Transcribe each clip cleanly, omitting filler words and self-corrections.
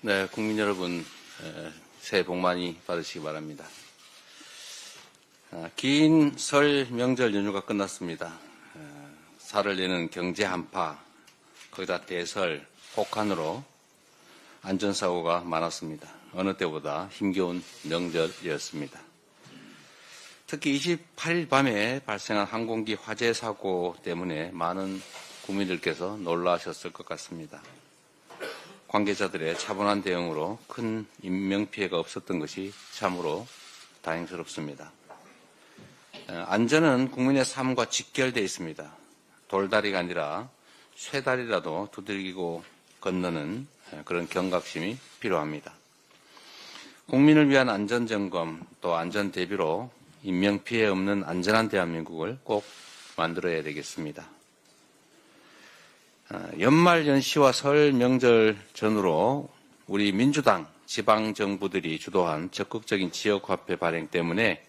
네, 국민 여러분, 새해 복 많이 받으시기 바랍니다. 긴 설 명절 연휴가 끝났습니다. 살을 내는 경제 한파, 거기다 대설, 폭한으로 안전사고가 많았습니다. 어느 때보다 힘겨운 명절이었습니다. 특히 28일 밤에 발생한 항공기 화재 사고 때문에 많은 국민들께서 놀라셨을 것 같습니다. 관계자들의 차분한 대응으로 큰 인명피해가 없었던 것이 참으로 다행스럽습니다. 안전은 국민의 삶과 직결되어 있습니다. 돌다리가 아니라 쇠다리라도 두들기고 건너는 그런 경각심이 필요합니다. 국민을 위한 안전점검 또 안전대비로 인명피해 없는 안전한 대한민국을 꼭 만들어야 되겠습니다. 연말 연시와 설 명절 전후로 우리 민주당 지방정부들이 주도한 적극적인 지역화폐 발행 때문에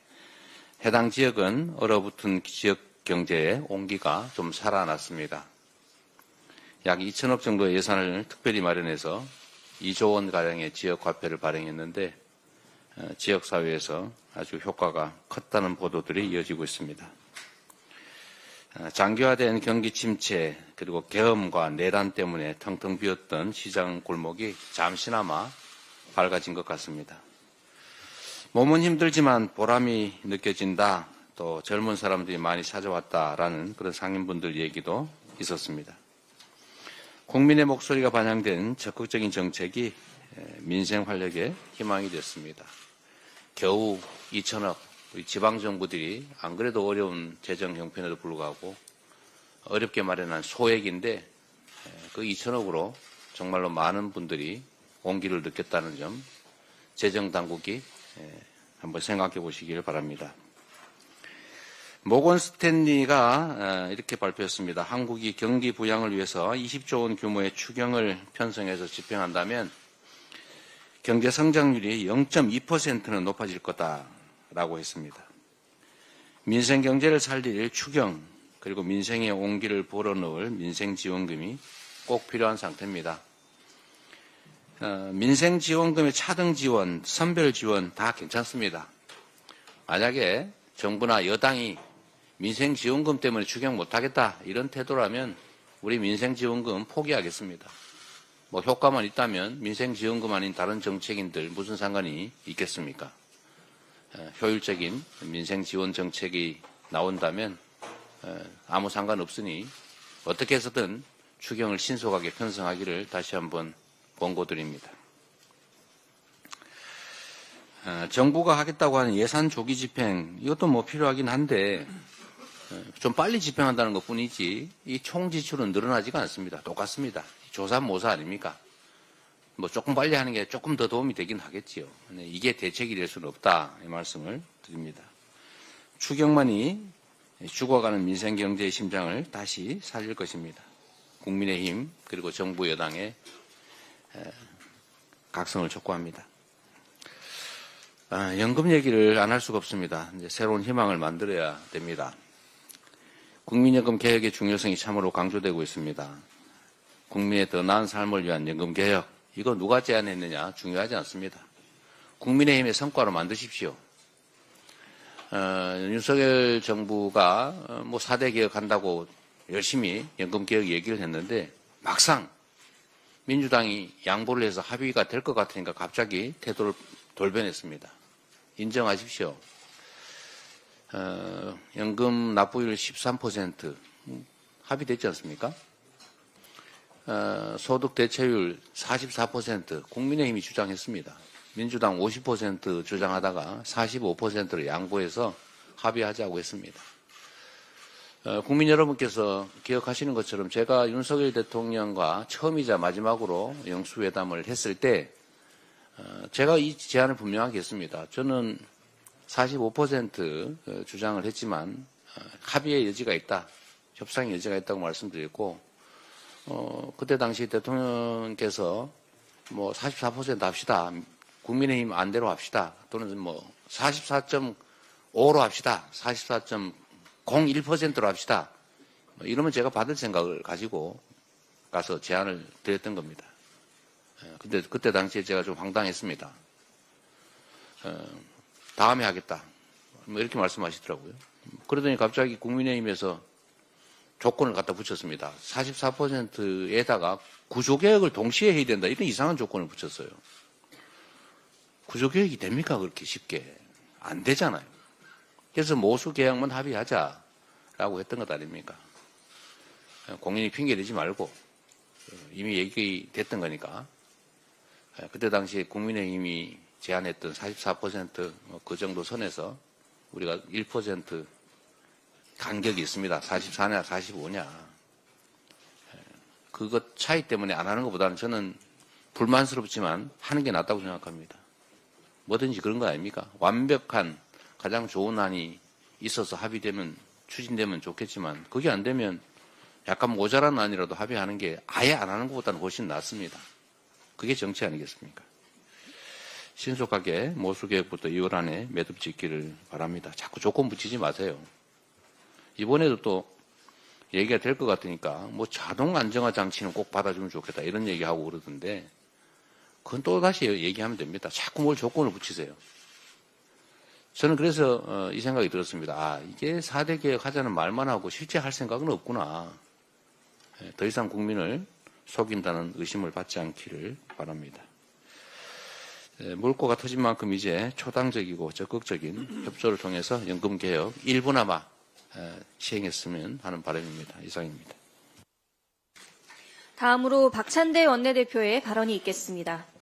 해당 지역은 얼어붙은 지역 경제의 온기가 좀 살아났습니다. 약 2천억 정도의 예산을 특별히 마련해서 2조 원가량의 지역화폐를 발행했는데 지역사회에서 아주 효과가 컸다는 보도들이 이어지고 있습니다. 장기화된 경기 침체 그리고 계엄과 내란 때문에 텅텅 비었던 시장 골목이 잠시나마 밝아진 것 같습니다. 몸은 힘들지만 보람이 느껴진다. 또 젊은 사람들이 많이 찾아왔다라는 그런 상인분들 얘기도 있었습니다. 국민의 목소리가 반영된 적극적인 정책이 민생 활력의 희망이 됐습니다. 겨우 2천억 우리 지방정부들이 안 그래도 어려운 재정 형편에도 불구하고 어렵게 마련한 소액인데 그 2천억으로 정말로 많은 분들이 온기를 느꼈다는 점 재정당국이 한번 생각해 보시길 바랍니다. 모건 스탠리가 이렇게 발표했습니다. 한국이 경기 부양을 위해서 20조 원 규모의 추경을 편성해서 집행한다면 경제 성장률이 0.2%는 높아질 거다라고 했습니다. 민생 경제를 살릴 추경 그리고 민생의 온기를 불어넣을 민생지원금이 꼭 필요한 상태입니다. 민생지원금의 차등 지원, 선별 지원 다 괜찮습니다. 만약에 정부나 여당이 민생지원금 때문에 추경 못하겠다 이런 태도라면 우리 민생지원금 포기하겠습니다. 뭐 효과만 있다면 민생지원금 아닌 다른 정책인들 무슨 상관이 있겠습니까? 효율적인 민생지원 정책이 나온다면 아무 상관없으니 어떻게 해서든 추경을 신속하게 편성하기를 다시 한번 권고드립니다. 정부가 하겠다고 하는 예산 조기 집행 이것도 뭐 필요하긴 한데 좀 빨리 집행한다는 것뿐이지 이 총 지출은 늘어나지가 않습니다. 똑같습니다. 조삼모사 아닙니까? 뭐 조금 빨리 하는 게 조금 더 도움이 되긴 하겠지요. 이게 대책이 될 수는 없다 이 말씀을 드립니다. 추경만이 죽어가는 민생경제의 심장을 다시 살릴 것입니다. 국민의힘 그리고 정부 여당의 각성을 촉구합니다. 연금 얘기를 안 할 수가 없습니다. 이제 새로운 희망을 만들어야 됩니다. 국민연금 개혁의 중요성이 참으로 강조되고 있습니다. 국민의 더 나은 삶을 위한 연금 개혁 이거 누가 제안했느냐 중요하지 않습니다. 국민의힘의 성과로 만드십시오. 윤석열 정부가 뭐 4대 개혁한다고 열심히 연금 개혁 얘기를 했는데 막상 민주당이 양보를 해서 합의가 될 것 같으니까 갑자기 태도를 돌변했습니다. 인정하십시오. 연금 납부율 13% 합의됐지 않습니까? 소득 대체율 44% 국민의힘이 주장했습니다. 민주당 50% 주장하다가 45%로 양보해서 합의하자고 했습니다. 국민 여러분께서 기억하시는 것처럼 제가 윤석열 대통령과 처음이자 마지막으로 영수회담을 했을 때 제가 이 제안을 분명하게 했습니다. 저는 45% 주장을 했지만 합의의 여지가 있다. 협상의 여지가 있다고 말씀드렸고 그때 당시 대통령께서 뭐 44% 합시다. 국민의힘 안대로 합시다. 또는 뭐 44.5로 합시다. 44.01%로 합시다. 이러면 제가 받을 생각을 가지고 가서 제안을 드렸던 겁니다. 근데 그때 당시에 제가 좀 황당했습니다. 다음에 하겠다. 뭐 이렇게 말씀하시더라고요. 그러더니 갑자기 국민의힘에서 조건을 갖다 붙였습니다. 44%에다가 구조개혁을 동시에 해야 된다. 이런 이상한 조건을 붙였어요. 구조개혁이 됩니까? 그렇게 쉽게. 안 되잖아요. 그래서 모수개혁만 합의하자라고 했던 것 아닙니까? 공인이 핑계대지 말고 이미 얘기됐던 거니까. 그때 당시에 국민의힘이 제안했던 44% 정도 선에서 우리가 1% 간격이 있습니다. 44냐 45냐. 그것 차이 때문에 안 하는 것보다는 저는 불만스럽지만 하는 게 낫다고 생각합니다. 뭐든지 그런 거 아닙니까? 완벽한 가장 좋은 안이 있어서 합의되면 추진되면 좋겠지만 그게 안 되면 약간 모자란 안이라도 합의하는 게 아예 안 하는 것보다는 훨씬 낫습니다. 그게 정치 아니겠습니까? 신속하게 모수개혁부터 2월 안에 매듭 짓기를 바랍니다. 자꾸 조건 붙이지 마세요. 이번에도 또 얘기가 될 것 같으니까 뭐 자동 안정화 장치는 꼭 받아주면 좋겠다 이런 얘기하고 그러던데 그건 또 다시 얘기하면 됩니다. 자꾸 뭘 조건을 붙이세요. 저는 그래서 이 생각이 들었습니다. 아, 이게 4대 개혁하자는 말만 하고 실제 할 생각은 없구나. 더 이상 국민을 속인다는 의심을 받지 않기를 바랍니다. 물꼬가 터진 만큼 이제 초당적이고 적극적인 협조를 통해서 연금개혁 일부나마 시행했으면 하는 바람입니다. 이상입니다. 다음으로 박찬대 원내대표의 발언이 있겠습니다.